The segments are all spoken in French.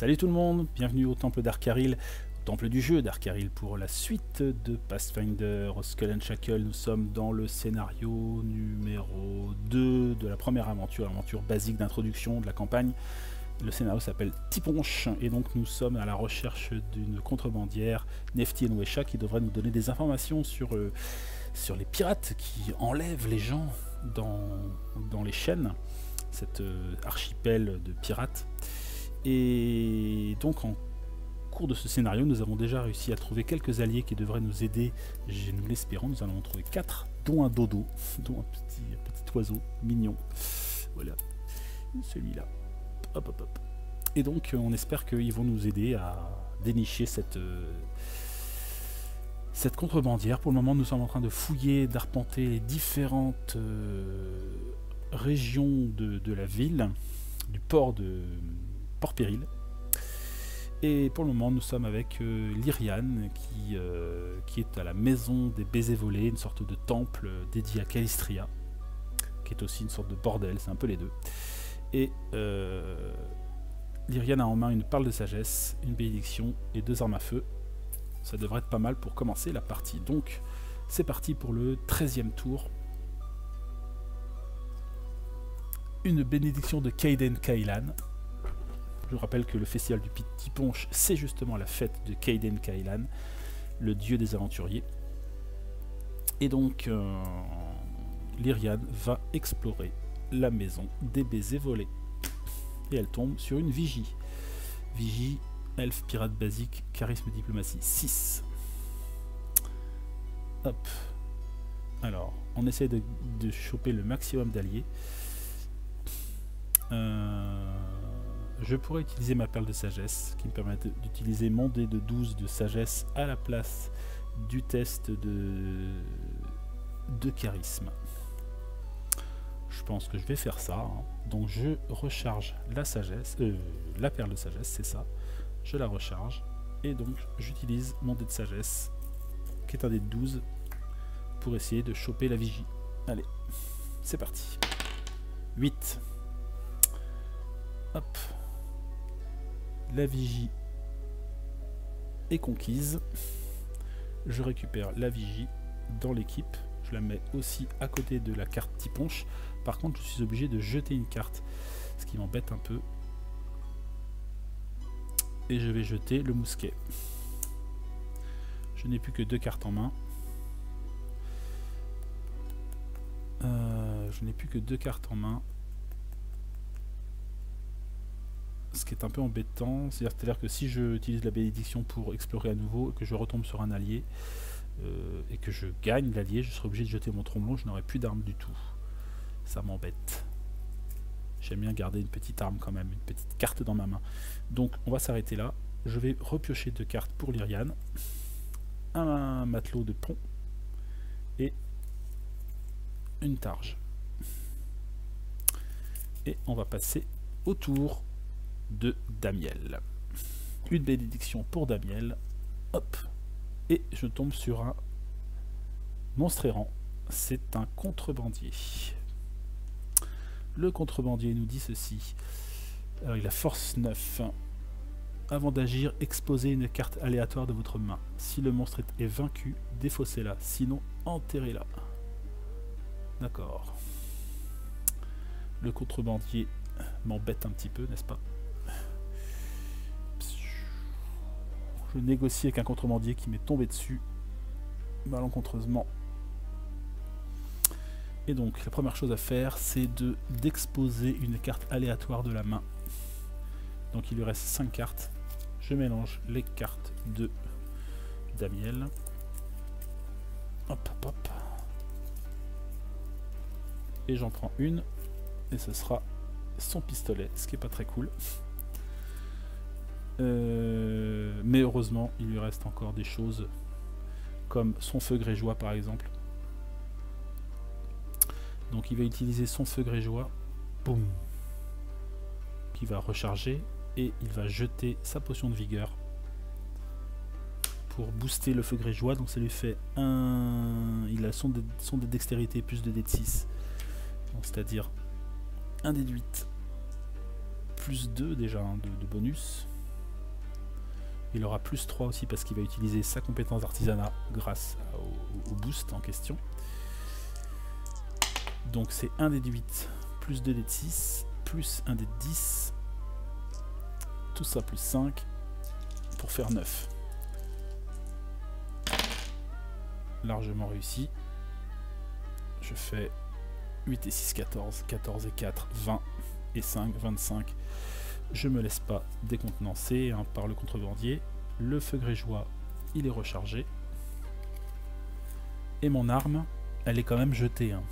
Salut tout le monde, bienvenue au temple d'Arkaril, au temple du jeu d'Arkaril pour la suite de Pathfinder Skull and Shackle. Nous sommes dans le scénario numéro 2 de la première aventure, l'aventure basique d'introduction de la campagne. Le scénario s'appelle Tiponche et donc nous sommes à la recherche d'une contrebandière, Nefti Enwesha, qui devrait nous donner des informations sur les pirates qui enlèvent les gens dans les chaînes, cet archipel de pirates. Et donc en cours de ce scénario, nous avons déjà réussi à trouver quelques alliés qui devraient nous aider, nous l'espérons. Nous en avons trouvé 4, dont un dodo, dont un petit oiseau mignon. Voilà, celui-là. Hop, hop, hop. Et donc on espère qu'ils vont nous aider à dénicher cette contrebandière. Pour le moment, nous sommes en train de fouiller, d'arpenter les différentes régions de la ville, du port de Port-Péril. Et pour le moment, nous sommes avec Lyriane qui est à la maison des baisers volés, une sorte de temple dédié à Calistria, qui est aussi une sorte de bordel, c'est un peu les deux. Et Lyriane a en main une perle de sagesse, une bénédiction et 2 armes à feu. Ça devrait être pas mal pour commencer la partie. Donc, c'est parti pour le 13e tour. Une bénédiction de Kaiden Kailan. Je vous rappelle que le festival du Tiponche, c'est justement la fête de Kaiden Kailan, le dieu des aventuriers. Et donc, Lyriane va explorer la maison des baisers volés. Et elle tombe sur une vigie. Vigie, elfe, pirate basique, charisme, diplomatie, 6. Hop. Alors, on essaie de choper le maximum d'alliés. Je pourrais utiliser ma perle de sagesse qui me permet d'utiliser mon dé de 12 de sagesse à la place du test de charisme. Je pense que je vais faire ça. Hein. Donc je recharge la sagesse, la perle de sagesse, c'est ça. Je la recharge et donc j'utilise mon dé de sagesse qui est un dé de 12 pour essayer de choper la vigie. Allez, c'est parti. 8. Hop. La vigie est conquise. Je récupère la vigie dans l'équipe. Je la mets aussi à côté de la carte Tiponche. Par contre, je suis obligé de jeter une carte, ce qui m'embête un peu. Et je vais jeter le mousquet. Je n'ai plus que 2 cartes en main. Je n'ai plus que 2 cartes en main. Ce qui est un peu embêtant, c'est-à-dire que si je utilise la bénédiction pour explorer à nouveau et que je retombe sur un allié et que je gagne l'allié, je serai obligé de jeter mon tromblon, je n'aurai plus d'arme du tout. Ça m'embête. J'aime bien garder une petite arme quand même, une petite carte dans ma main. Donc on va s'arrêter là. Je vais repiocher 2 cartes pour Lyriane. Un matelot de pont et une targe. Et on va passer au tour de Damiel. Une bénédiction pour Damiel. Hop. Et je tombe sur un monstre errant. C'est un contrebandier. Le contrebandier nous dit ceci. Alors, il a force 9. Avant d'agir, exposez une carte aléatoire de votre main. Si le monstre est vaincu, défaussez-la. Sinon, enterrez-la. D'accord. Le contrebandier m'embête un petit peu, n'est-ce pas? Je négocie avec un contrebandier qui m'est tombé dessus malencontreusement. Et donc la première chose à faire, c'est d'exposer une carte aléatoire de la main. Donc il lui reste 5 cartes. Je mélange les cartes de Damiel. Hop, hop, hop. Et j'en prends une. Et ce sera son pistolet, ce qui est pas très cool. Mais heureusement, il lui reste encore des choses comme son feu grégeois par exemple. Donc il va utiliser son feu grégeois, boum, qui va recharger et il va jeter sa potion de vigueur pour booster le feu grégeois. Donc ça lui fait un... Il a son dé de dextérité plus 2 dés de 6, c'est-à-dire un dé de 8 plus 2 déjà hein, de bonus. Il aura plus 3 aussi parce qu'il va utiliser sa compétence d'artisanat grâce au boost en question. Donc c'est 1 dé de 8 plus 2 dés de 6 plus 1 dé de 10. Tout ça plus 5 pour faire 9. Largement réussi. Je fais 8 et 6, 14. 14 et 4, 20. Et 5, 25. Je me laisse pas décontenancer hein, par le contrebandier. Le feu grégeois, il est rechargé. Et mon arme, elle est quand même jetée. Hein.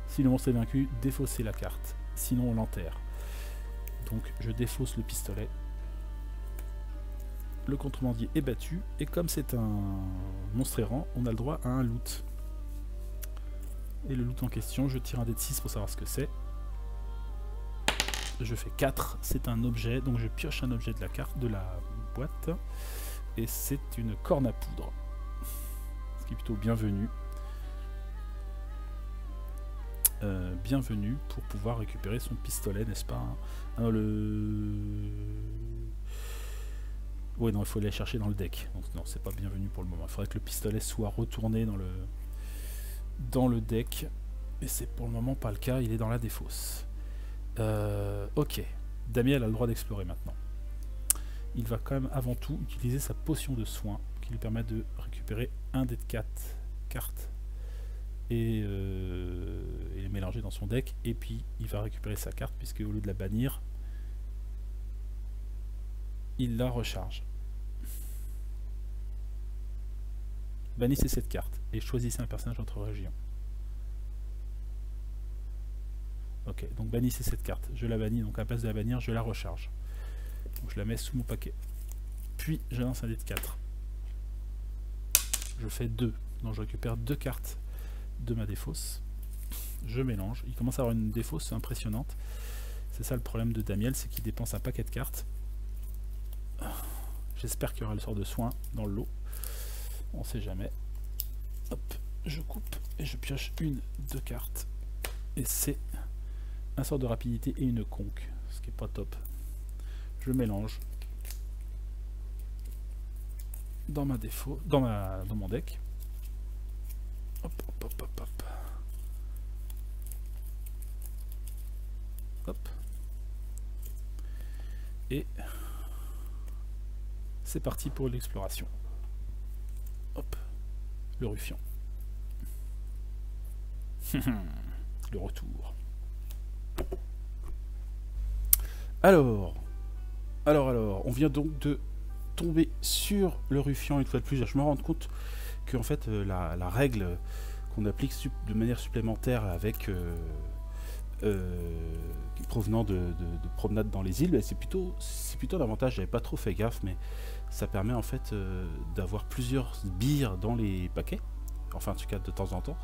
Si le monstre est vaincu, défaussez la carte. Sinon, on l'enterre. Donc, je défausse le pistolet. Le contrebandier est battu. Et comme c'est un monstre errant, on a le droit à un loot. Et le loot en question, je tire un dé de 6 pour savoir ce que c'est. Je fais 4, c'est un objet, donc je pioche un objet de la carte, de la boîte, et c'est une corne à poudre, ce qui est plutôt bienvenu. Bienvenue pour pouvoir récupérer son pistolet, n'est-ce pas? Alors oui, non, il faut aller chercher dans le deck, donc non, c'est pas bienvenu pour le moment. Il faudrait que le pistolet soit retourné dans le deck, et c'est pour le moment pas le cas, il est dans la défausse. Ok, Damiel a le droit d'explorer maintenant. Il va quand même avant tout utiliser sa potion de soin qui lui permet de récupérer un dé de 4 cartes et les mélanger dans son deck. Et puis il va récupérer sa carte puisque au lieu de la bannir, il la recharge. Bannissez cette carte et choisissez un personnage de votre région. Ok, donc bannissez cette carte. Je la bannis, donc à la place de la bannir, je la recharge. Donc je la mets sous mon paquet. Puis je lance un dé de 4. Je fais 2. Donc je récupère 2 cartes de ma défausse. Je mélange. Il commence à avoir une défausse impressionnante. C'est ça le problème de Damiel, c'est qu'il dépense un paquet de cartes. J'espère qu'il y aura le sort de soin dans le lot. On sait jamais. Hop, je coupe et je pioche 2 cartes. Et c'est un sort de rapidité et une conque, ce qui est pas top. Je mélange dans ma défaut, dans mon deck. Hop, hop, hop, hop, hop. Hop. Et c'est parti pour l'exploration. Hop, le ruffian. Le retour. Alors, on vient donc de tomber sur le ruffian une fois de plus. Je me rends compte que en fait la règle qu'on applique de manière supplémentaire avec provenant de promenades dans les îles, c'est plutôt un avantage. J'avais pas trop fait gaffe, mais ça permet en fait d'avoir plusieurs sbires dans les paquets, enfin en tout cas de temps en temps,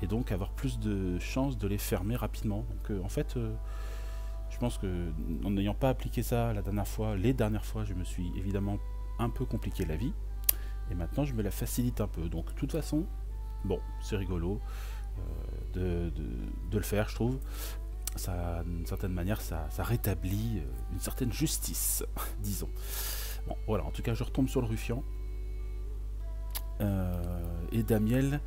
et donc avoir plus de chances de les fermer rapidement. Donc en fait je pense que en n'ayant pas appliqué ça les dernières fois, je me suis évidemment un peu compliqué la vie, et maintenant je me la facilite un peu. Donc de toute façon, bon, c'est rigolo de le faire, je trouve. Ça, d'une certaine manière, ça rétablit une certaine justice, disons. Bon, voilà, en tout cas, je retombe sur le ruffian. Et Damiel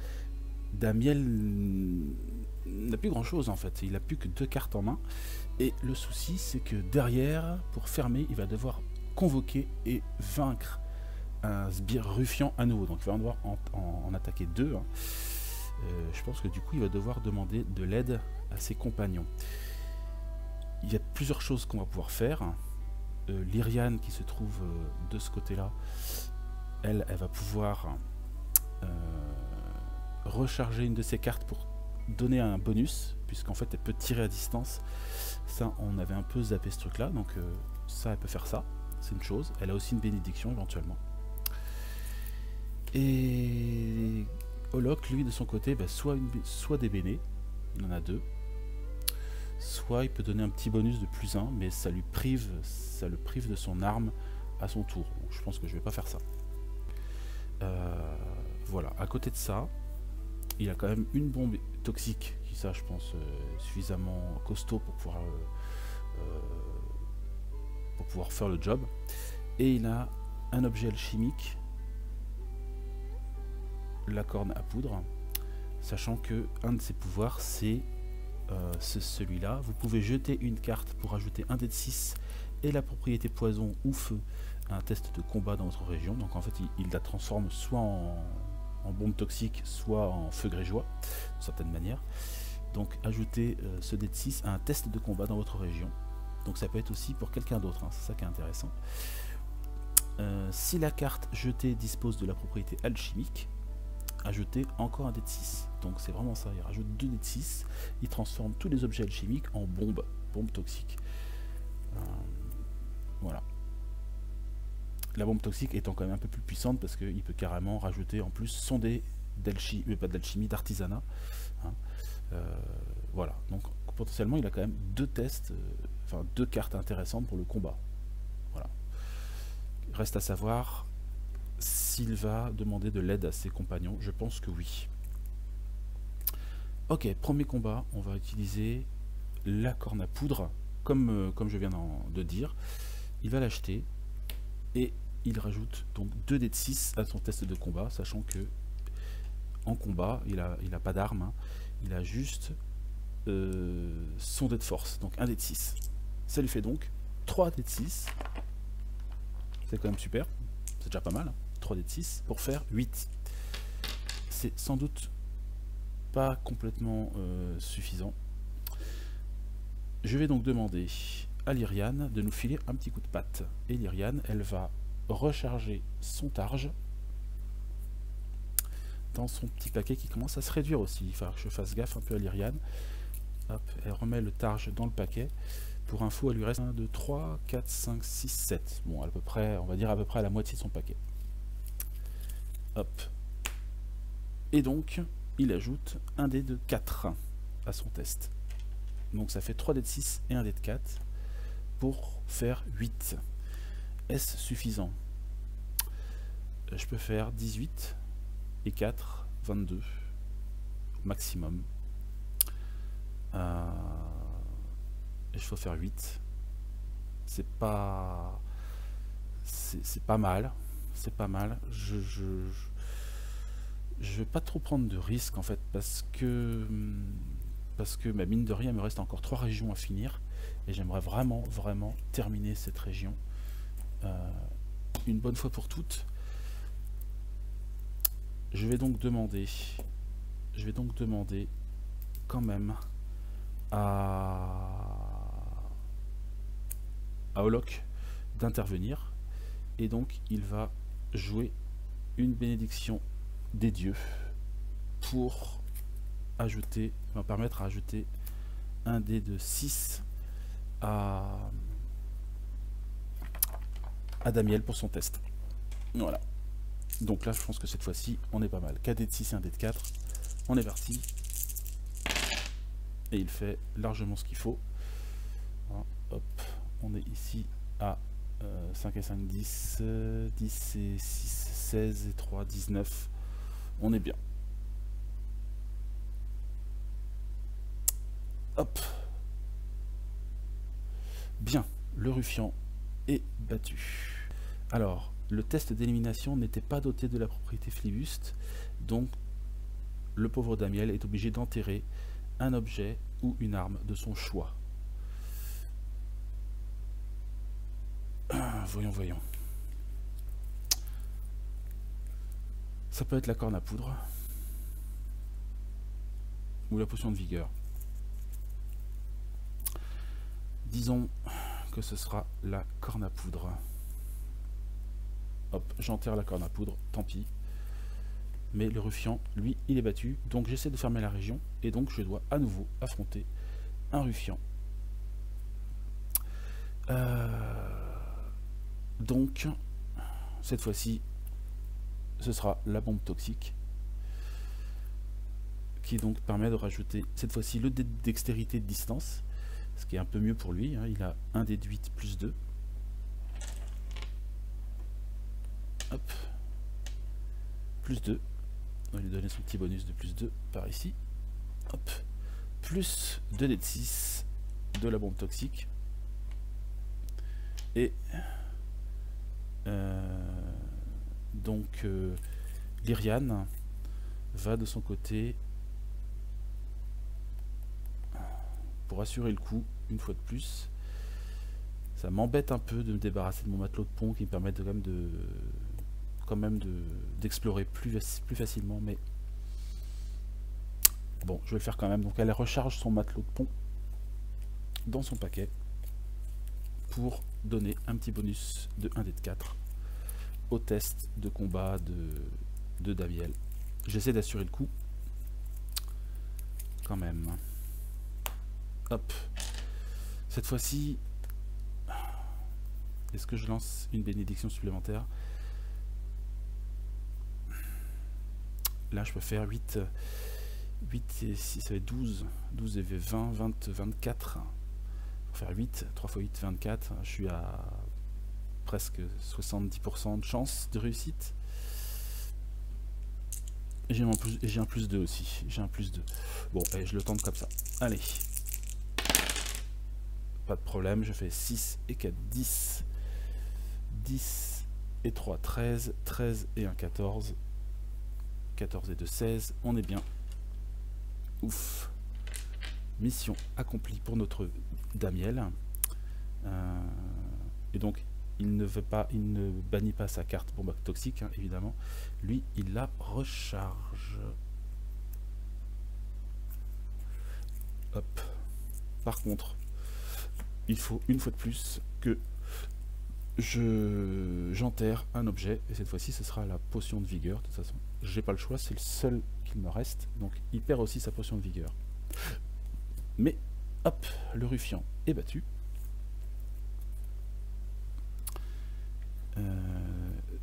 n'a plus grand chose en fait. Il n'a plus que 2 cartes en main. Et le souci, c'est que derrière, pour fermer, il va devoir convoquer et vaincre un sbire ruffian à nouveau. Donc il va devoir en attaquer 2. Hein. Je pense que du coup, il va devoir demander de l'aide à ses compagnons. Il y a plusieurs choses qu'on va pouvoir faire. Lyriane, qui se trouve de ce côté-là, elle va pouvoir recharger une de ses cartes pour donner un bonus, puisqu'en fait elle peut tirer à distance. Ça, on avait un peu zappé ce truc-là, donc ça, elle peut faire ça. C'est une chose. Elle a aussi une bénédiction éventuellement. Et Olok, lui, de son côté, soit des bénés, il en a 2, soit il peut donner un petit bonus de +1, mais ça le prive de son arme à son tour. Donc, je pense que je vais pas faire ça. Voilà, à côté de ça, il a quand même une bombe toxique, qui ça, je pense, suffisamment costaud pour pouvoir faire le job. Et il a un objet alchimique, la corne à poudre, sachant que un de ses pouvoirs c'est celui-là. Vous pouvez jeter une carte pour ajouter un dé de 6 et la propriété poison ou feu à un test de combat dans votre région. Donc en fait il la transforme soit en bombe toxique, soit en feu grégeois, d'une certaine manière. Donc ajoutez ce dé de 6 à un test de combat dans votre région. Donc ça peut être aussi pour quelqu'un d'autre, hein, c'est ça qui est intéressant. Si la carte jetée dispose de la propriété alchimique, ajoutez encore un dé de 6. Donc c'est vraiment ça, il rajoute 2 dés de 6, il transforme tous les objets alchimiques en bombes toxiques. Voilà. La bombe toxique étant quand même un peu plus puissante parce qu'il peut carrément rajouter en plus son dé d'alchimie, pas d'alchimie, d'artisanat. Hein. Voilà, donc potentiellement il a quand même deux tests, enfin deux cartes intéressantes pour le combat. Voilà. Reste à savoir s'il va demander de l'aide à ses compagnons. Je pense que oui. Ok, premier combat, on va utiliser la corne à poudre, comme je viens de dire. Il va l'acheter et il rajoute donc 2 dés de 6 à son test de combat, sachant que en combat, il a pas d'arme, hein, il a juste son dé de force, donc 1 dé de 6. Ça lui fait donc 3 dés de 6. C'est quand même super, c'est déjà pas mal, hein. 3 dés de 6 pour faire 8. C'est sans doute pas complètement suffisant. Je vais donc demander à Lyriane de nous filer un petit coup de patte. Et Lyriane, elle va recharger son targe dans son petit paquet qui commence à se réduire aussi. Il va falloir que je fasse gaffe un peu à Lyriane. Hop, elle remet le targe dans le paquet. Pour info, elle lui reste 1, 2, 3, 4, 5, 6, 7. Bon, à peu près, on va dire à peu près à la moitié de son paquet. Hop. Et donc, il ajoute un dé de 4 à son test. Donc ça fait 3 dés de 6 et 1 dé de 4 pour faire 8. Est-ce suffisant? Je peux faire 18 et 4, 22 maximum. Il faut faire 8. C'est pas mal. C'est pas mal. Je vais pas trop prendre de risques en fait parce que ma mine de rien, il me reste encore 3 régions à finir et j'aimerais vraiment terminer cette région une bonne fois pour toutes. Je vais donc demander quand même à Olok d'intervenir et donc il va jouer une bénédiction des dieux pour ajouter, va permettre à ajouter un dé de 6 à Damiel pour son test. Voilà. Donc là je pense que cette fois-ci on est pas mal. 4 dés de 6 et 1 dé de 4. On est parti. Et il fait largement ce qu'il faut. Hop, on est ici à 5 et 5, 10, 10 et 6, 16 et 3, 19. On est bien. Hop. Bien, le ruffian est battu. Alors, le test d'élimination n'était pas doté de la propriété flibuste, donc le pauvre Damiel est obligé d'enterrer un objet ou une arme de son choix. Voyons. Ça peut être la corne à poudre ou la potion de vigueur. Disons que ce sera la corne à poudre. Hop, j'enterre la corne à poudre, tant pis. Mais le ruffian, lui, il est battu. Donc j'essaie de fermer la région. Et donc je dois à nouveau affronter un ruffian. Donc, cette fois-ci, ce sera la bombe toxique. Qui donc permet de rajouter, cette fois-ci, le dé de dextérité de distance. Ce qui est un peu mieux pour lui. Hein. Il a un dé de 8 plus 2. Hop. Plus 2. On va lui donner son petit bonus de plus 2 par ici. Hop. Plus 2 dés de 6 de la bombe toxique. Et Donc Lyriane va de son côté pour assurer le coup une fois de plus. Ça m'embête un peu de me débarrasser de mon matelot de pont qui me permet quand même d'explorer plus facilement, mais bon, je vais le faire quand même. Donc elle recharge son matelot de pont dans son paquet pour donner un petit bonus de 1 dé de 4 au test de combat de Damiel. J'essaie d'assurer le coup quand même. Hop. Cette fois-ci, est-ce que je lance une bénédiction supplémentaire? Là, je peux faire 8 et 6, ça fait 12. 12 et 20, 20, 24. Pour faire 8, 3 x 8, 24. Je suis à presque 70% de chance de réussite. Et j'ai un plus 2 aussi. J'ai un plus 2. Bon, allez, je le tente comme ça. Allez. Pas de problème, je fais 6 et 4, 10. 10 et 3, 13. 13 et 1, 14. 14 et 2, 16. On est bien. Ouf. Mission accomplie pour notre Damiel. Et donc, il ne bannit pas sa carte bombe toxique, hein, évidemment. Lui, il la recharge. Hop. Par contre, il faut une fois de plus que j'enterre un objet, et cette fois-ci ce sera la potion de vigueur. De toute façon, j'ai pas le choix, c'est le seul qu'il me reste, donc il perd aussi sa potion de vigueur. Mais hop, le ruffian est battu.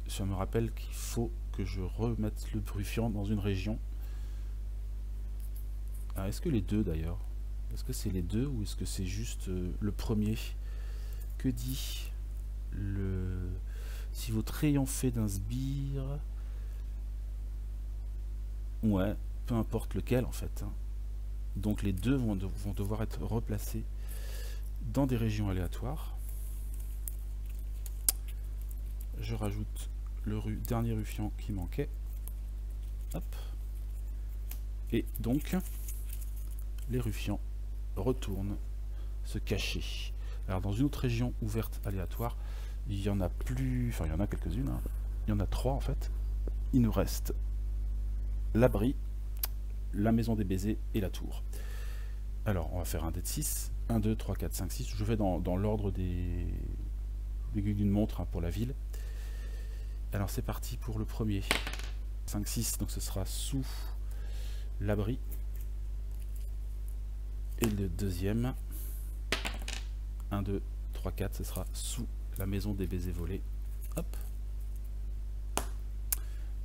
Ça me rappelle qu'il faut que je remette le ruffian dans une région. Ah, est-ce que les deux d'ailleurs? Est-ce que c'est les deux ou est-ce que c'est juste le premier? Que dit le... Si vous triomphez d'un sbire... Ouais, peu importe lequel en fait. Hein. Donc les deux vont devoir être replacés dans des régions aléatoires. Je rajoute le dernier ruffian qui manquait. Hop. Et donc, les ruffians retournent se cacher. Alors dans une autre région ouverte aléatoire, il y en a plus... Enfin, il y en a quelques-unes. Hein. Il y en a 3 en fait. Il nous reste l'abri, la maison des baisers et la tour. Alors, on va faire un dé de 6. 1, 2, 3, 4, 5, 6. Je vais dans l'ordre des aiguilles d'une montre hein, pour la ville. Alors, c'est parti pour le premier. 5, 6, donc ce sera sous l'abri. Et le deuxième, 1, 2, 3, 4, ce sera sous la maison des baisers volés. Hop.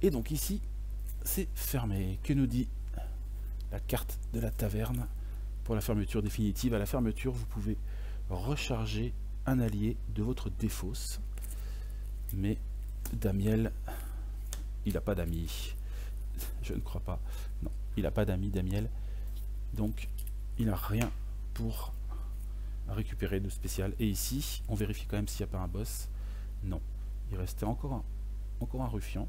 Et donc ici, c'est fermé. Que nous dit la carte de la taverne pour la fermeture définitive? À la fermeture, vous pouvez recharger un allié de votre défausse. Mais Damiel, il n'a pas d'amis. Je ne crois pas. Non, il n'a pas d'amis, Damiel. Donc, il n'a rien pour récupérer de spécial. Et ici, on vérifie quand même s'il n'y a pas un boss. Non, il restait encore un ruffian.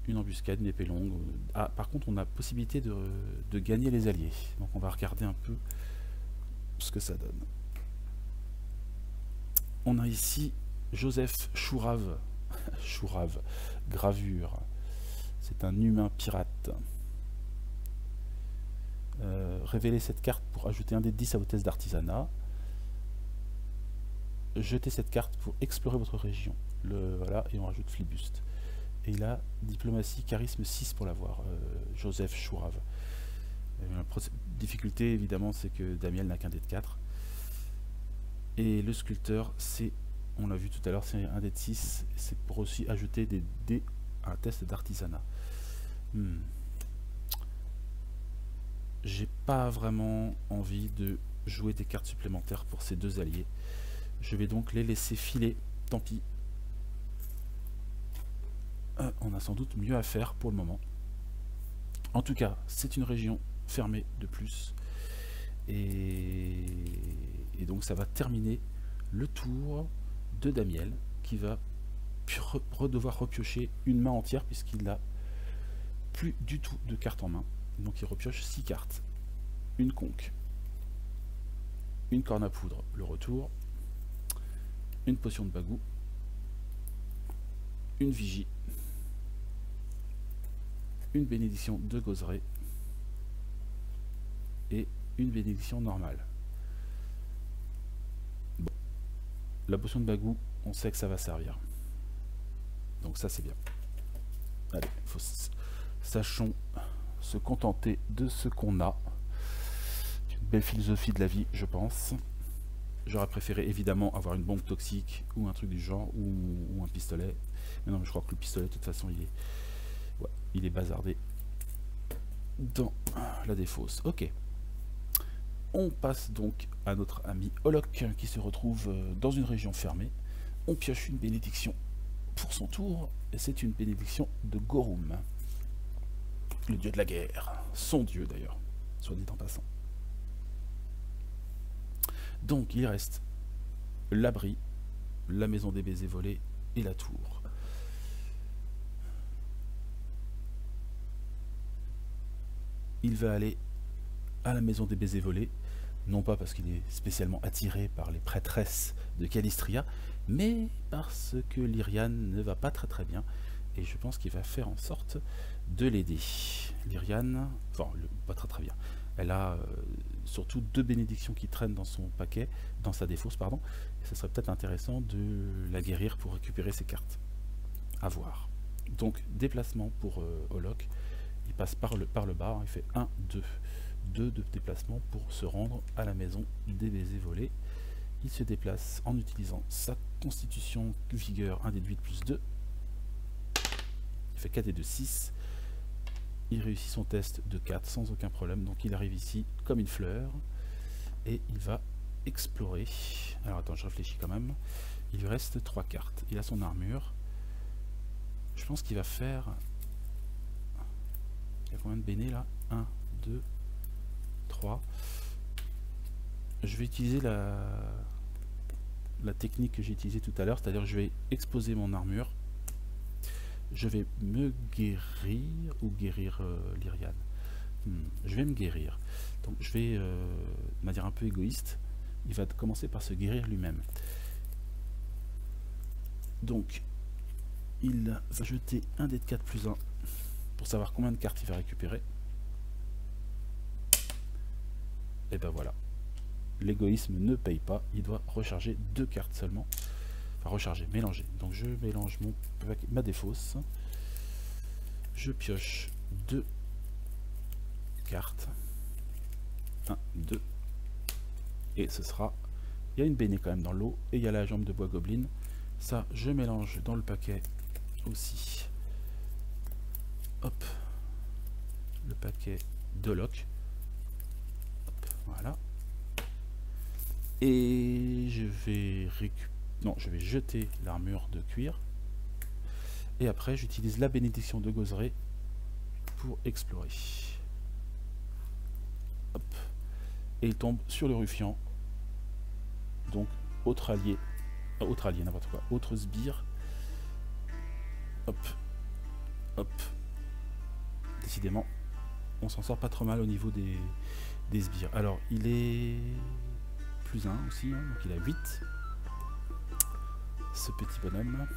Une embuscade, une épée longue. Ah, par contre, on a possibilité de gagner les alliés. Donc, on va regarder un peu ce que ça donne. On a ici Joseph Chourave. Chourave, gravure. C'est un humain pirate. Révélez cette carte pour ajouter un dé de 10 à votre test d'artisanat. Jetez cette carte pour explorer votre région. Voilà, et on rajoute flibuste. Et il a diplomatie, charisme 6 pour l'avoir, Joseph Chourave. La difficulté, évidemment, c'est que Damiel n'a qu'un dé de 4. Et le sculpteur, c'est, on l'a vu tout à l'heure, c'est un dé de 6. C'est pour aussi ajouter des dés à un test d'artisanat. J'ai pas vraiment envie de jouer des cartes supplémentaires pour ces deux alliés. Je vais donc les laisser filer, tant pis. On a sans doute mieux à faire pour le moment. En tout cas, c'est une région fermée de plus. Et donc ça va terminer le tour de Damiel, qui va devoir repiocher une main entière puisqu'il n'a plus du tout de cartes en main. Donc il repioche 6 cartes. Une conque, une corne à poudre, le retour, une potion de bagou, une vigie, une bénédiction de Gozeré et une bénédiction normale. Bon. La potion de bagou, on sait que ça va servir. Donc ça c'est bien. Allez, sachons se contenter de ce qu'on a. Une belle philosophie de la vie, je pense. J'aurais préféré évidemment avoir une bombe toxique ou un truc du genre, ou un pistolet. Mais non, mais je crois que le pistolet, de toute façon, il est bazardé dans la défausse. Ok. On passe donc à notre ami Olok qui se retrouve dans une région fermée. On pioche une bénédiction pour son tour, et c'est une bénédiction de Gorum, le dieu de la guerre. Son dieu d'ailleurs, soit dit en passant. Donc il reste l'abri, la maison des baisers volés et la tour. Il va aller à la maison des baisers volés, non pas parce qu'il est spécialement attiré par les prêtresses de Calistria, mais parce que Lyriane ne va pas très bien, et je pense qu'il va faire en sorte de l'aider. Lyriane, enfin, pas très bien. Elle a surtout 2 bénédictions qui traînent dans son paquet, dans sa défausse, pardon. Et ce serait peut-être intéressant de la guérir pour récupérer ses cartes. À voir. Donc, déplacement pour Olok. Il passe par le bas, il fait 1, 2. 2 de déplacement pour se rendre à la maison des baisers volés. Il se déplace en utilisant sa constitution vigueur 1 d 8 plus 2. Il fait 4 et 2, 6. Il réussit son test de 4 sans aucun problème, donc il arrive ici comme une fleur et il va explorer. Alors attends, je réfléchis quand même. Il lui reste 3 cartes. Il a son armure. Je pense qu'il va faire... Il y a combien de béné là? 1, 2, 3. Je vais utiliser la technique que j'ai utilisée tout à l'heure, c'est-à-dire que je vais exposer mon armure. Je vais me guérir ou guérir Lyriane. Je vais me guérir. Donc je vais, de manière un peu égoïste, il va commencer par se guérir lui-même. Donc il va jeter un dé de 4 plus 1 pour savoir combien de cartes il va récupérer. Et ben voilà. L'égoïsme ne paye pas, il doit recharger 2 cartes seulement. Enfin recharger, mélanger. Donc je mélange ma défausse. Je pioche 2 cartes. 1, 2. Et ce sera... Il y a une béné quand même dans l'eau. Et il y a la jambe de bois goblin. Ça, je mélange dans le paquet aussi. Hop. Le paquet de Olok. Voilà. Et je vais je vais jeter l'armure de cuir. Et après, j'utilise la bénédiction de Gozeré pour explorer. Hop. Et il tombe sur le ruffian. Donc, autre allié, n'importe quoi. Autre sbire. Hop. Hop. Décidément, on s'en sort pas trop mal au niveau des sbires. Alors, il est plus 1 aussi, hein, donc il a 8. Ce petit bonhomme.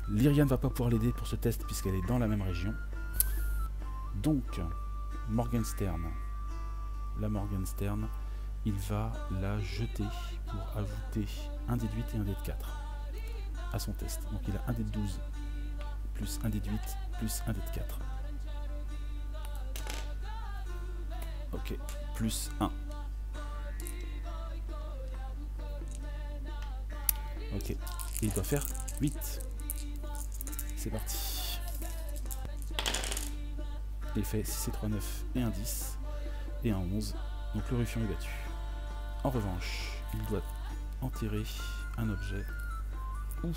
Lyriane va pas pouvoir l'aider pour ce test puisqu'elle est dans la même région. Donc, Morgenstern. La Morgenstern, il va la jeter pour ajouter un dé de 8 et un dé de 4 à son test. Donc il a un dé de 12 plus un dé de 8 plus un dé de 4. Ok, plus 1. Ok, et il doit faire 8. C'est parti. Il fait 6 et 3, 9 et un 10 et un 11. Donc le ruffian est battu. En revanche, il doit enterrer un objet ou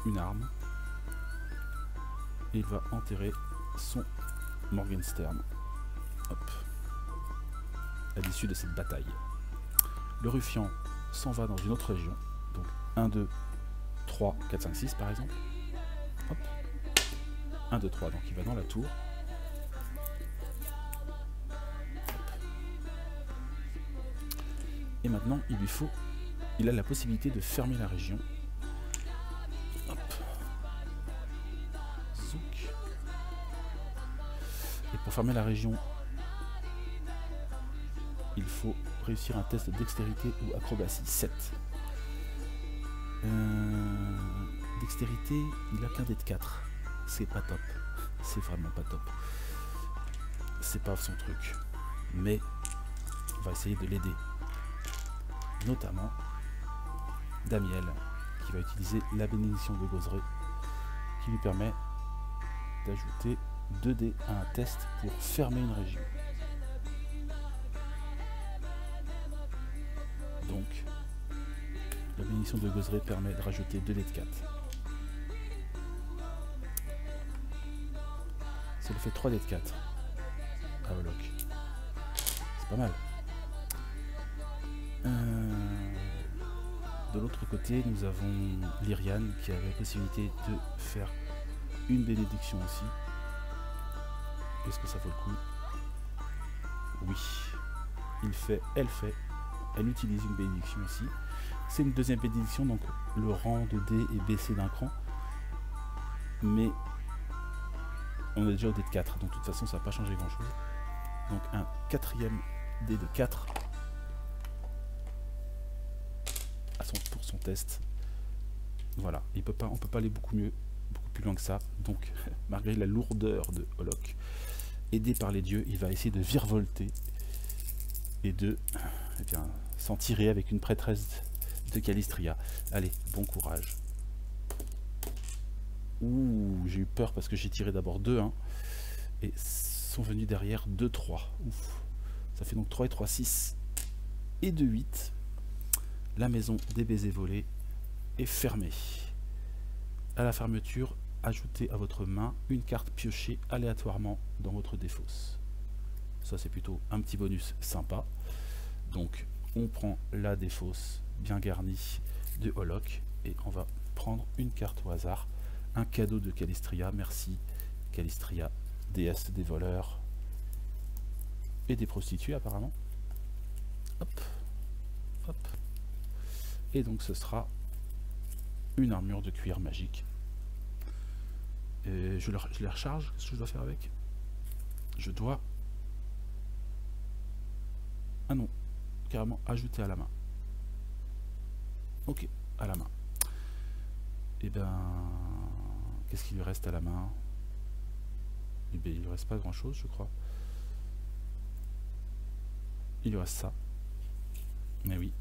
une arme. Et il va enterrer son Morgenstern. Hop. À l'issue de cette bataille. Le ruffian s'en va dans une autre région. Donc 1, 2, 3, 4, 5, 6 par exemple. Hop. 1, 2, 3, donc il va dans la tour. Et maintenant, il a la possibilité de fermer la région. Hop. Zouk. Et pour fermer la région, il faut réussir un test de dextérité ou acrobatie 7. Dextérité, il a qu'un dé de 4. C'est pas top. C'est vraiment pas top. C'est pas son truc. Mais on va essayer de l'aider. Notamment Damiel, qui va utiliser la bénédiction de Gozré, qui lui permet d'ajouter 2 dés à un test pour fermer une région. Donc, la bénédiction de Gozré permet de rajouter 2 dés de 4. Ça lui fait 3 dés de 4 à Olok. C'est pas mal. De l'autre côté, nous avons Lyriane qui avait la possibilité de faire une bénédiction aussi. Est-ce que ça vaut le coup? Oui. Elle utilise une bénédiction aussi. C'est une deuxième bénédiction, donc le rang de dé est baissé d'un cran. Mais on est déjà au dé de 4, donc de toute façon ça n'a pas changé grand chose. Donc un quatrième dé de 4 pour son test. Voilà, on peut pas aller beaucoup plus loin que ça. Donc malgré la lourdeur de Olok, aidé par les dieux, il va essayer de virevolter et de s'en tirer avec une prêtresse de Calistria. Allez, bon courage. Ouh, j'ai eu peur parce que j'ai tiré d'abord 2, hein, et sont venus derrière 2, 3. Ouf. Ça fait donc 3 et 3, 6 et 2, 8. La maison des baisers volés est fermée. À la fermeture, ajoutez à votre main une carte piochée aléatoirement dans votre défausse. Ça c'est plutôt un petit bonus sympa. Donc on prend la défausse bien garnie de Olok et on va prendre une carte au hasard. Un cadeau de Calistria, merci Calistria, déesse des voleurs et des prostituées apparemment. Hop, hop. Et donc ce sera une armure de cuir magique. Et je les recharge. Qu'est-ce que je dois faire avec? Je dois... Ah non, carrément ajouter à la main. Ok, à la main. Et ben... Qu'est-ce qu'il lui reste à la main? Eh bien, il lui reste pas grand chose, je crois. Il lui reste ça. Mais oui.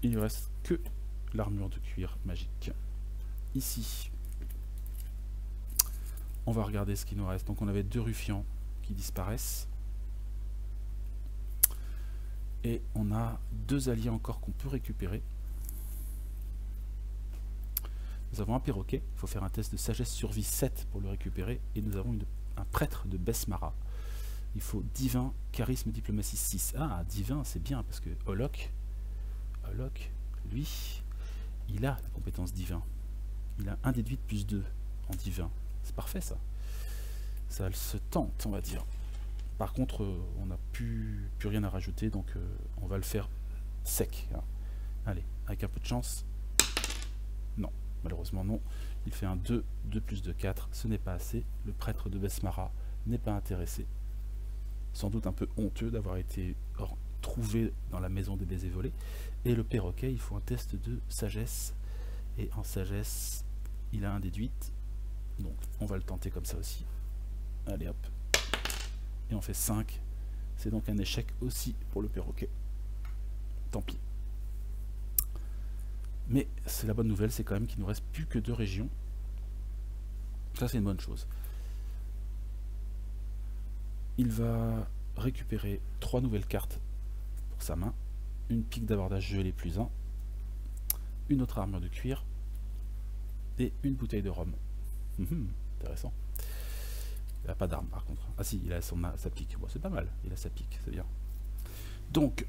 Il lui reste que l'armure de cuir magique. Ici, on va regarder ce qui nous reste. Donc on avait 2 ruffians qui disparaissent. Et on a 2 alliés encore qu'on peut récupérer. Nous avons un perroquet. Il faut faire un test de sagesse survie 7 pour le récupérer. Et nous avons un prêtre de Besmara. Il faut divin, charisme, diplomatie 6. Ah, divin, c'est bien parce que Olok, lui, il a la compétence divin. Il a un déduit plus 2 en divin. C'est parfait ça. Ça se tente, on va dire. Par contre, on n'a plus rien à rajouter, donc on va le faire sec. Hein. Allez, avec un peu de chance. Non, malheureusement non. Il fait un 2, 2 plus 2, 4. Ce n'est pas assez. Le prêtre de Besmara n'est pas intéressé. Sans doute un peu honteux d'avoir été trouvé dans la maison des baisers volés. Et le perroquet, il faut un test de sagesse. Et en sagesse, il a un déduit. Donc on va le tenter comme ça aussi. Allez hop. Et on fait 5. C'est donc un échec aussi pour le perroquet. Tant pis. Mais c'est la bonne nouvelle, c'est quand même qu'il ne nous reste plus que 2 régions. Ça c'est une bonne chose. Il va récupérer 3 nouvelles cartes pour sa main. Une pique d'abordage gelée plus 1. Une autre armure de cuir. Et une bouteille de rhum. Intéressant. Il n'a pas d'arme par contre. Ah si, il a sa pique. Bon, c'est pas mal, il a sa pique, c'est bien. Donc,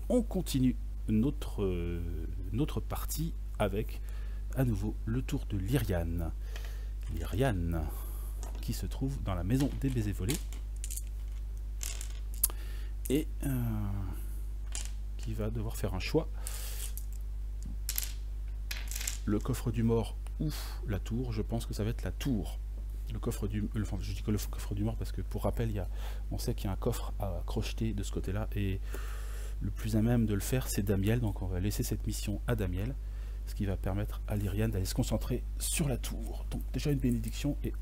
on continue notre partie avec à nouveau le tour de Lyriane. Lyriane qui se trouve dans la maison des baisers volés et qui va devoir faire un choix. Le coffre du mort ou la tour. Je pense que ça va être la tour. Le coffre du... Enfin, je dis que le coffre du mort parce que pour rappel, on sait qu'il y a un coffre à crocheter de ce côté-là et le plus à même de le faire, c'est Damiel. Donc on va laisser cette mission à Damiel, ce qui va permettre à Lyriane d'aller se concentrer sur la tour. Donc déjà une bénédiction et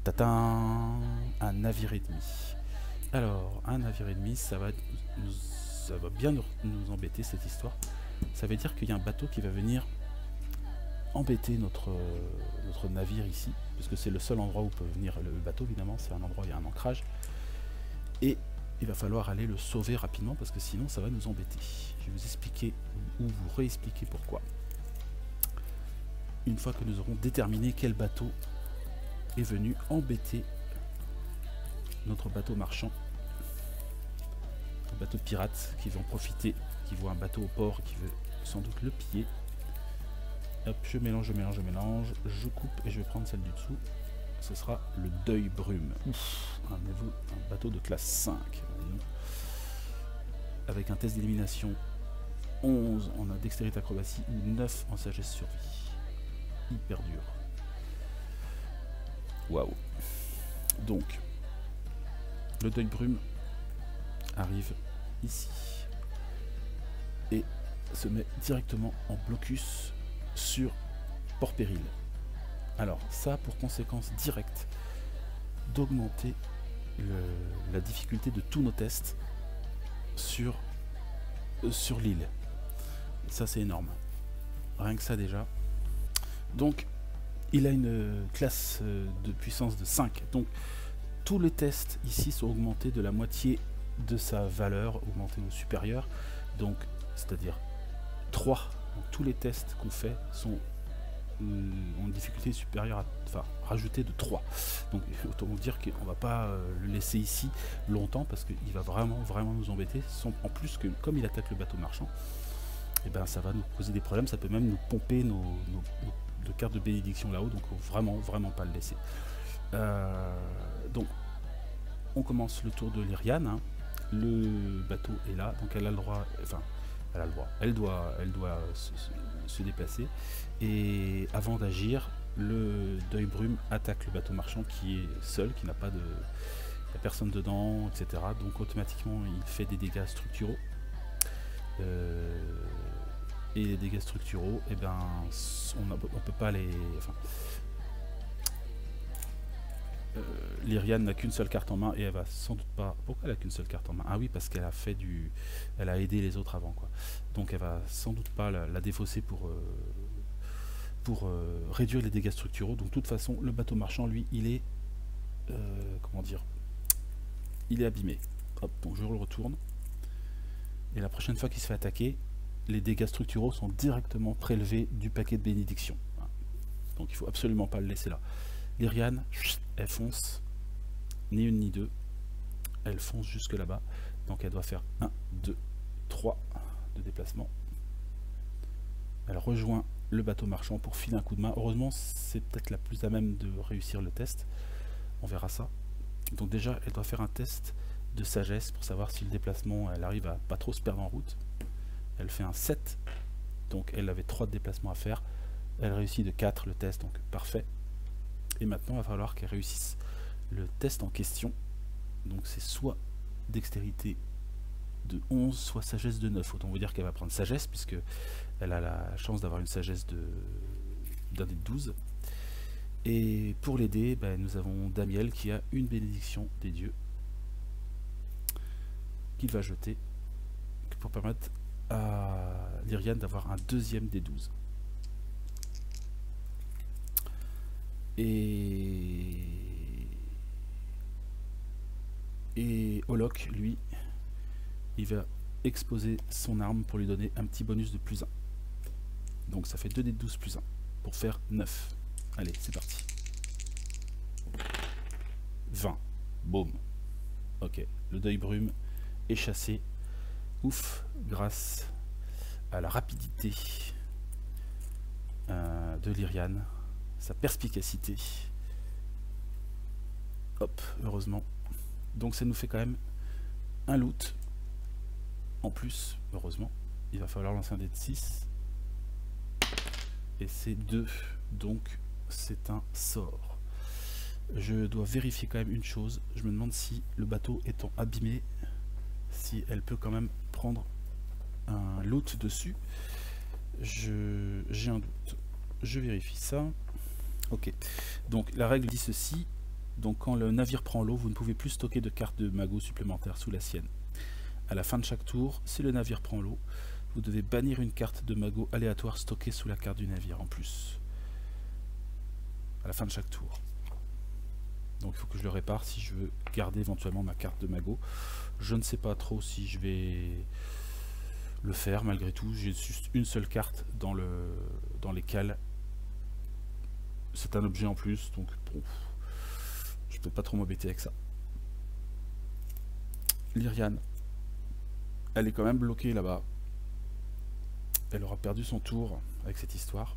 tatin, un navire ennemi. Alors, un navire ennemi, ça va bien nous embêter cette histoire. Ça veut dire qu'il y a un bateau qui va venir embêter notre navire ici, parce que c'est le seul endroit où peut venir le bateau, évidemment, c'est un endroit où il y a un ancrage. Et il va falloir aller le sauver rapidement, parce que sinon ça va nous embêter. Je vais vous expliquer, ou vous réexpliquer pourquoi. Une fois que nous aurons déterminé quel bateau est venu embêter notre bateau marchand, un bateau de pirates qui veut en profiter, qui voit un bateau au port et qui veut sans doute le piller. Hop, je mélange, je coupe et je vais prendre celle du dessous. Ce sera le Deuil Brume. Ouf, un bateau de classe 5. Avec un test d'élimination 11 en dextérité acrobatie ou 9 en sagesse survie. Hyper dur. Waouh. Donc, le Deuil Brume arrive ici et se met directement en blocus sur Port Péril. Alors ça a pour conséquence directe d'augmenter la difficulté de tous nos tests sur l'île. Ça c'est énorme, rien que ça déjà. Donc il a une classe de puissance de 5, donc tous les tests ici sont augmentés de la moitié de sa valeur, augmentés au supérieur, donc c'est-à-dire 3. Donc, tous les tests qu'on fait sont en difficulté supérieure à, enfin, rajouté de 3. Donc autant vous dire qu'on va pas le laisser ici longtemps parce qu'il va vraiment nous embêter. En plus que comme il attaque le bateau marchand, et ben ça va nous poser des problèmes, ça peut même nous pomper nos cartes de bénédiction là-haut, donc vraiment pas le laisser. Donc on commence le tour de Lyriane, hein. Le bateau est là, donc elle a le droit, enfin elle doit se déplacer, et avant d'agir, le Deuil Brume attaque le bateau marchand qui est seul, qui n'a pas de... il n'y a personne dedans, etc. Donc automatiquement il fait des dégâts structuraux. Et les dégâts structuraux, et ben on peut pas les... Enfin, Lyriane n'a qu'une seule carte en main et elle va sans doute pas... Pourquoi elle a qu'une seule carte en main? Ah oui, parce qu'elle a fait du... Elle a aidé les autres avant, quoi. Donc elle va sans doute pas la défausser pour réduire les dégâts structuraux. Donc de toute façon, le bateau marchand, lui, il est... comment dire? Il est abîmé. Hop, donc je le retourne. Et la prochaine fois qu'il se fait attaquer, les dégâts structuraux sont directement prélevés du paquet de bénédiction. Donc il faut absolument pas le laisser là. Lyriane, elle fonce, ni une ni deux, elle fonce jusque là-bas, donc elle doit faire 1, 2, 3 de déplacement. Elle rejoint le bateau marchand pour filer un coup de main. Heureusement, c'est peut-être la plus à même de réussir le test, on verra ça. Donc déjà, elle doit faire un test de sagesse pour savoir si le déplacement, elle arrive à pas trop se perdre en route. Elle fait un 7, donc elle avait 3 de déplacement à faire, elle réussit de 4 le test, donc parfait. Et maintenant, il va falloir qu'elle réussisse le test en question. Donc c'est soit dextérité de 11, soit sagesse de 9. Autant vous dire qu'elle va prendre sagesse, puisque elle a la chance d'avoir une sagesse d'un dé de 12. Et pour l'aider, ben, nous avons Damiel qui a une bénédiction des dieux qu'il va jeter pour permettre à Lyriane d'avoir un deuxième des 12. Et Olok, lui, il va exposer son arme pour lui donner un petit bonus de +1. Donc ça fait 2 dés de 12 +1 pour faire 9. Allez, c'est parti. 20. Boum. Ok, le Deuil Brume est chassé. Ouf, grâce à la rapidité de l'Iriane, sa perspicacité. Hop, heureusement. Donc ça nous fait quand même un loot en plus, heureusement. Il va falloir lancer un dé de 6. Et c'est 2, donc c'est un sort. Je dois vérifier quand même une chose. Je me demande si le bateau étant abîmé, si elle peut quand même prendre un loot dessus. J'ai un doute. Je vérifie ça. Ok. Donc la règle dit ceci. Donc quand le navire prend l'eau, vous ne pouvez plus stocker de cartes de magot supplémentaires sous la sienne. À la fin de chaque tour, si le navire prend l'eau, vous devez bannir une carte de magot aléatoire stockée sous la carte du navire en plus. À la fin de chaque tour. Donc il faut que je le répare si je veux garder éventuellement ma carte de magot. Je ne sais pas trop si je vais le faire malgré tout. J'ai juste une seule carte dans les cales. C'est un objet en plus, donc bon, je peux pas trop m'embêter avec ça. L'Iriane, elle est quand même bloquée là-bas. Elle aura perdu son tour avec cette histoire.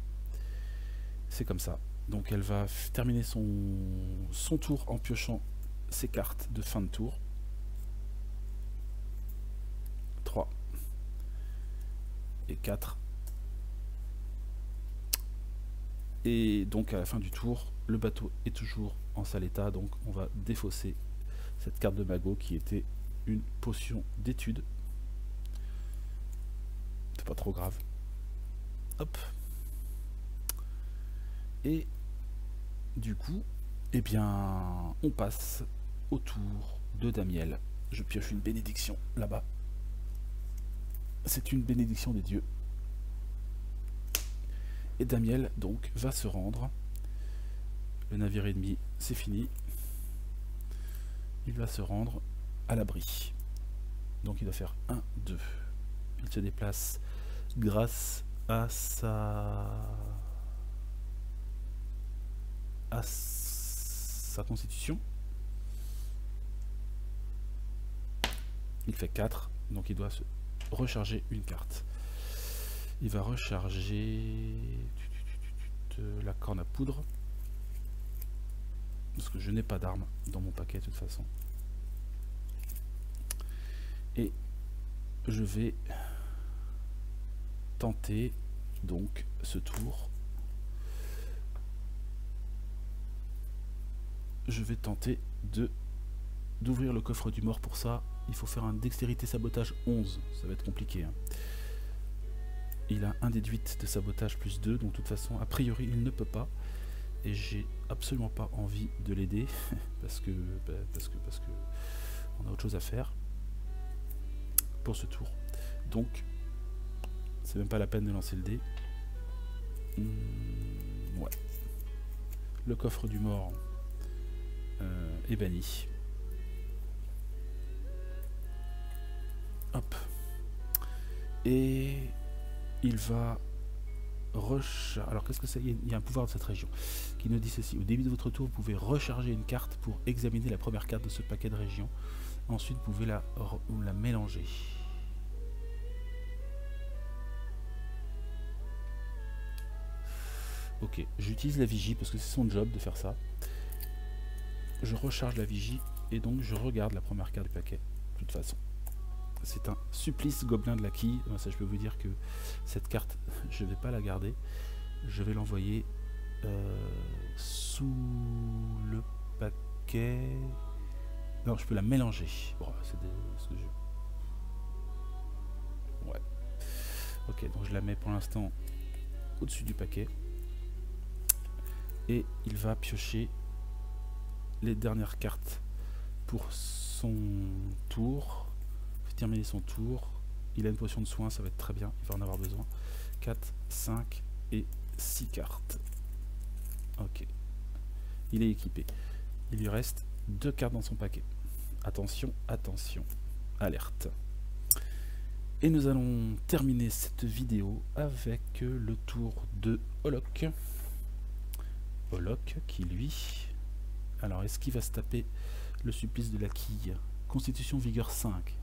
C'est comme ça. Donc elle va terminer son tour en piochant ses cartes de fin de tour. 3 et 4. Et donc à la fin du tour, le bateau est toujours en sale état. Donc on va défausser cette carte de magot qui était une potion d'étude. C'est pas trop grave. Hop. Et du coup, eh bien, on passe au tour de Damiel. Je pioche une bénédiction là-bas. C'est une bénédiction des dieux. Et Damiel, donc, va se rendre. Le navire ennemi, c'est fini. Il va se rendre à l'abri. Donc il va faire 1, 2. Il se déplace grâce à sa constitution. Il fait 4, donc il doit se recharger une carte. Il va recharger la corne à poudre, parce que je n'ai pas d'arme dans mon paquet de toute façon. Et je vais tenter donc ce tour. Je vais tenter d'ouvrir le coffre du mort. Pour ça, il faut faire un dextérité sabotage 11. Ça va être compliqué, hein. Il a un déduit de sabotage plus 2, donc de toute façon, a priori, il ne peut pas. Et j'ai absolument pas envie de l'aider parce que on a autre chose à faire pour ce tour. Donc, c'est même pas la peine de lancer le dé. Ouais. Le coffre du mort est banni. Hop. Et il va recharger. Alors qu'est-ce que c'est? Il y a un pouvoir de cette région qui nous dit ceci: au début de votre tour, vous pouvez recharger une carte pour examiner la première carte de ce paquet de région. Ensuite, vous pouvez la mélanger. Ok, j'utilise la vigie parce que c'est son job de faire ça. Je recharge la vigie et donc je regarde la première carte du paquet. De toute façon, c'est un supplice gobelin de la quille. Ça, je peux vous dire que cette carte, je ne vais pas la garder. Je vais l'envoyer sous le paquet. Non, je peux la mélanger. Bon, c'est des jeux. Ouais. Ok, donc je la mets pour l'instant au-dessus du paquet. Et il va piocher les dernières cartes pour son tour. Il va terminer son tour. Il a une potion de soin, ça va être très bien, il va en avoir besoin. 4, 5 et 6 cartes. Ok. Il est équipé. Il lui reste 2 cartes dans son paquet. Attention, attention. Alerte. Et nous allons terminer cette vidéo avec le tour de Holoc. Holoc qui lui... Alors est-ce qu'il va se taper le supplice de la quille? Constitution vigueur 5.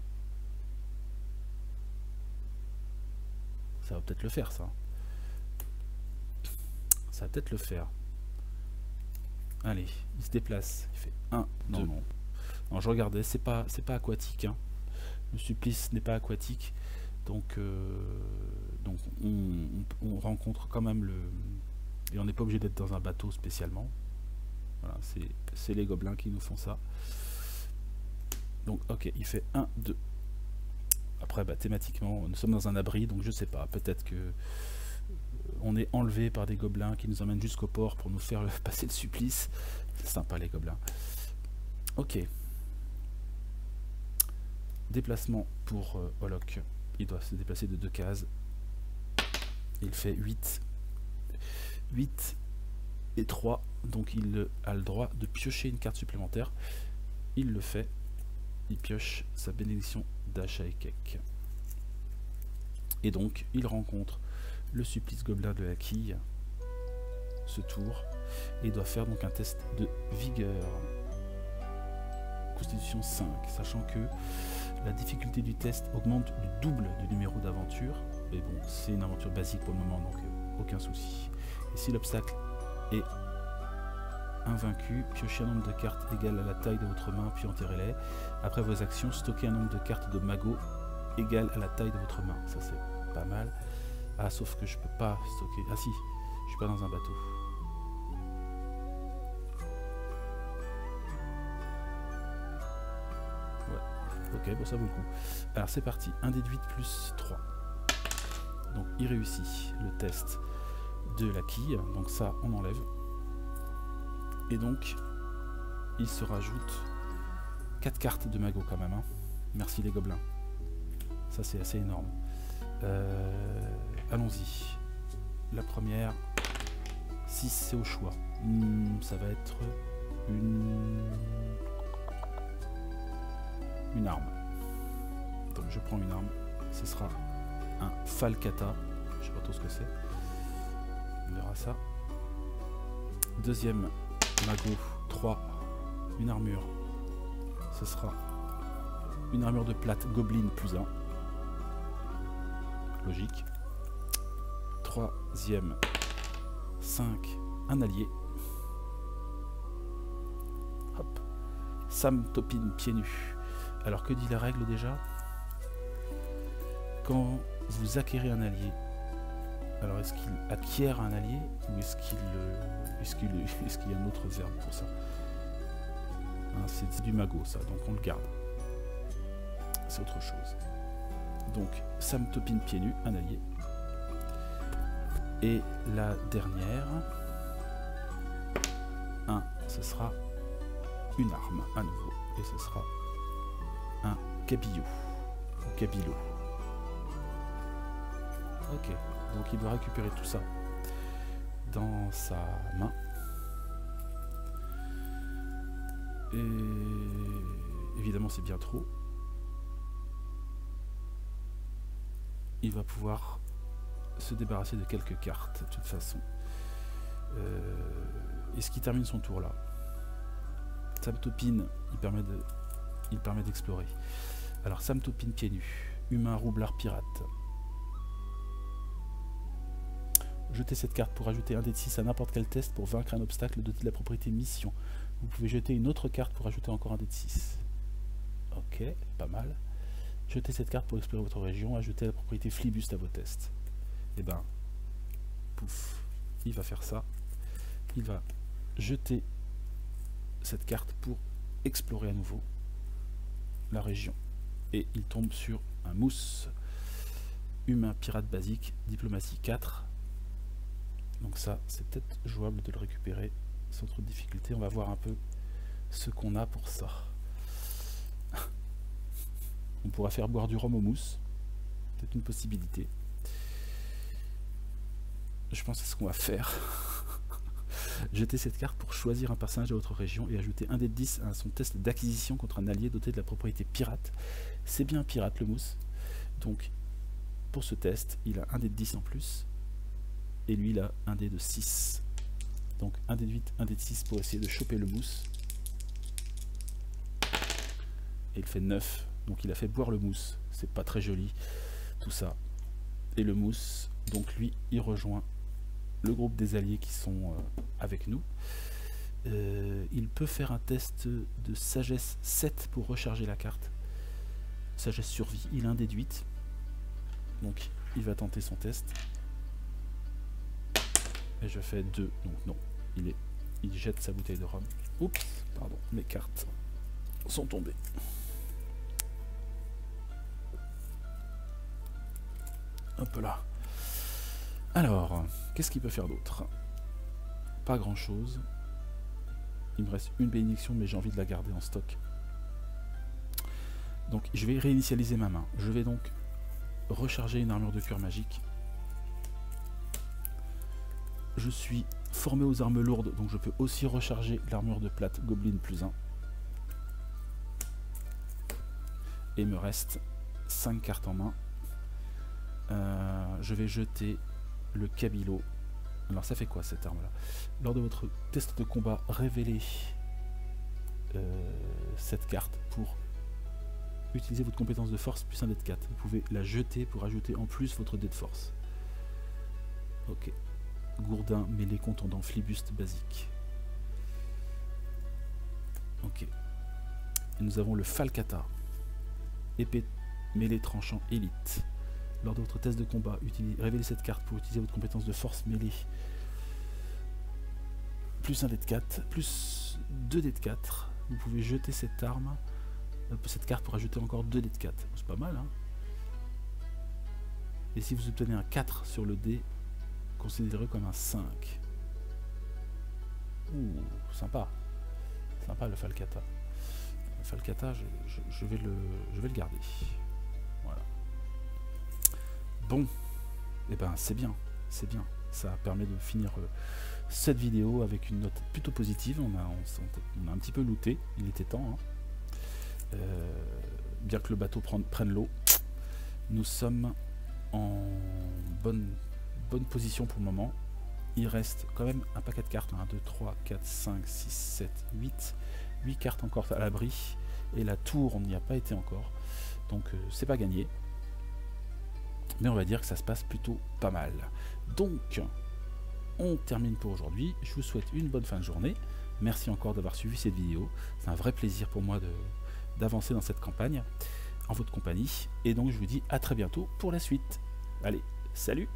Ça va peut-être le faire, ça. Ça va peut-être le faire. Allez, il se déplace. Il fait 1, 2. Non. Non, je regardais, c'est pas aquatique. Hein. Le supplice n'est pas aquatique. Donc on rencontre quand même le... Et on n'est pas obligé d'être dans un bateau spécialement. Voilà, c'est les gobelins qui nous font ça. Donc ok, il fait 1, 2. Après, bah, thématiquement, nous sommes dans un abri, donc je sais pas, peut-être que on est enlevé par des gobelins qui nous emmènent jusqu'au port pour nous faire passer le supplice. C'est sympa les gobelins. Ok. Déplacement pour Olok. Il doit se déplacer de 2 cases. Il fait 8. 8 et 3. Donc il a le droit de piocher une carte supplémentaire. Il le fait. Il pioche sa bénédiction d'Achaekek. Et donc il rencontre le supplice gobelin de la quille ce tour. Et il doit faire donc un test de vigueur. Constitution 5. Sachant que la difficulté du test augmente du double du numéro d'aventure. Mais bon, c'est une aventure basique pour le moment, donc aucun souci. Et si l'obstacle est invaincu, piochez un nombre de cartes égal à la taille de votre main, puis enterrez-les. Après vos actions, stockez un nombre de cartes de magot égal à la taille de votre main. Ça c'est pas mal. Ah, sauf que je peux pas stocker... Ah si, je suis pas dans un bateau. Ok, bon ça vaut le coup. Alors c'est parti, 1 d 8 plus 3. Donc il réussit le test de la quille, donc ça on enlève. Et donc il se rajoute 4 cartes de magot quand même. Hein. Merci les gobelins. Ça c'est assez énorme. Allons-y. La première, 6 c'est au choix. Ça va être une arme. Donc je prends une arme. Ce sera un Falcata. Je sais pas trop ce que c'est. On verra ça. Deuxième magot 3. Une armure. Ce sera une armure de plate Goblin plus 1. Logique. Troisième 5. Un allié. Hop. Sam Topin pieds nus. Alors que dit la règle déjà? Quand vous acquérez un allié, alors est-ce qu'il acquiert un allié ou est-ce qu'il y a un autre verbe pour ça? Hein, c'est du magot ça, donc on le garde. C'est autre chose. Donc Sam Topin pieds nus, un allié. Et la dernière, 1, ce sera une arme à nouveau. Et ce sera un cabillaud ou cabilot. Ok, donc il doit récupérer tout ça dans sa main. Et évidemment c'est bien trop. Il va pouvoir se débarrasser de quelques cartes de toute façon. Est-ce qu'il termine son tour là? Sam Topin, il permet d'explorer. Alors Sam Topin pieds nus, humain roublard pirate. Jetez cette carte pour ajouter un dé de 6 à n'importe quel test pour vaincre un obstacle doté de la propriété mission. Vous pouvez jeter une autre carte pour ajouter encore un dé de 6. Ok, pas mal. Jetez cette carte pour explorer votre région, ajoutez la propriété flibuste à vos tests. Et ben, pouf, il va faire ça. Il va jeter cette carte pour explorer à nouveau la région. Et il tombe sur un mousse. Humain pirate basique, diplomatie 4. Donc ça, c'est peut-être jouable de le récupérer sans trop de difficulté. On va voir un peu ce qu'on a pour ça. On pourra faire boire du rhum au mousse. C'est une possibilité. Je pense que c'est ce qu'on va faire. Jeter cette carte pour choisir un personnage de votre région et ajouter un dé de 10 à son test d'acquisition contre un allié doté de la propriété pirate. C'est bien pirate le mousse. Donc pour ce test, il a un dé de 10 en plus. Et lui il a un dé de 6. Donc un dé de 8, un dé de 6 pour essayer de choper le mousse. Et il fait 9. Donc il a fait boire le mousse. C'est pas très joli tout ça. Et le mousse, donc lui, il rejoint le groupe des alliés qui sont avec nous. Il peut faire un test de sagesse 7 pour recharger la carte. Sagesse survie, il a un déduite. Donc il va tenter son test. Et je fais 2, donc non. Il jette sa bouteille de rhum. Oups, pardon, mes cartes sont tombées. Hop là. Alors, qu'est-ce qu'il peut faire d'autre? Pas grand chose. Il me reste une bénédiction, mais j'ai envie de la garder en stock. Donc je vais réinitialiser ma main. Je vais donc recharger une armure de cœur magique. Je suis formé aux armes lourdes, donc je peux aussi recharger l'armure de plate Goblin +1. Et il me reste 5 cartes en main. Je vais jeter le Kabilo. Alors ça fait quoi cette arme là? Lors de votre test de combat, révélez cette carte pour utiliser votre compétence de force plus un dé de 4. Vous pouvez la jeter pour ajouter en plus votre dé de force. Ok. Gourdin, mêlée, contondant, flibuste, basique. Ok. Et nous avons le Falcata. Épée, mêlée, tranchant, élite. Lors de votre test de combat, révélez cette carte pour utiliser votre compétence de force mêlée. Plus un dé de 4, plus 2 dés de 4. Vous pouvez jeter cette arme, cette carte pour ajouter encore 2 dés de 4. C'est pas mal, hein? Et si vous obtenez un 4 sur le dé, considérez comme un 5. Ouh, sympa. Sympa le Falcata. Le Falcata, je vais le garder. Voilà. Bon, et ben c'est bien, c'est bien. Ça permet de finir cette vidéo avec une note plutôt positive. On a un petit peu looté, il était temps. Hein. Bien que le bateau prenne l'eau, nous sommes en bonne position pour le moment. Il reste quand même un paquet de cartes. 1, 2, 3, 4, 5, 6, 7, 8. 8 cartes encore à l'abri. Et la tour, on n'y a pas été encore. Donc c'est pas gagné. Mais on va dire que ça se passe plutôt pas mal. Donc, on termine pour aujourd'hui. Je vous souhaite une bonne fin de journée. Merci encore d'avoir suivi cette vidéo. C'est un vrai plaisir pour moi d'avancer dans cette campagne en votre compagnie. Et donc, je vous dis à très bientôt pour la suite. Allez, salut!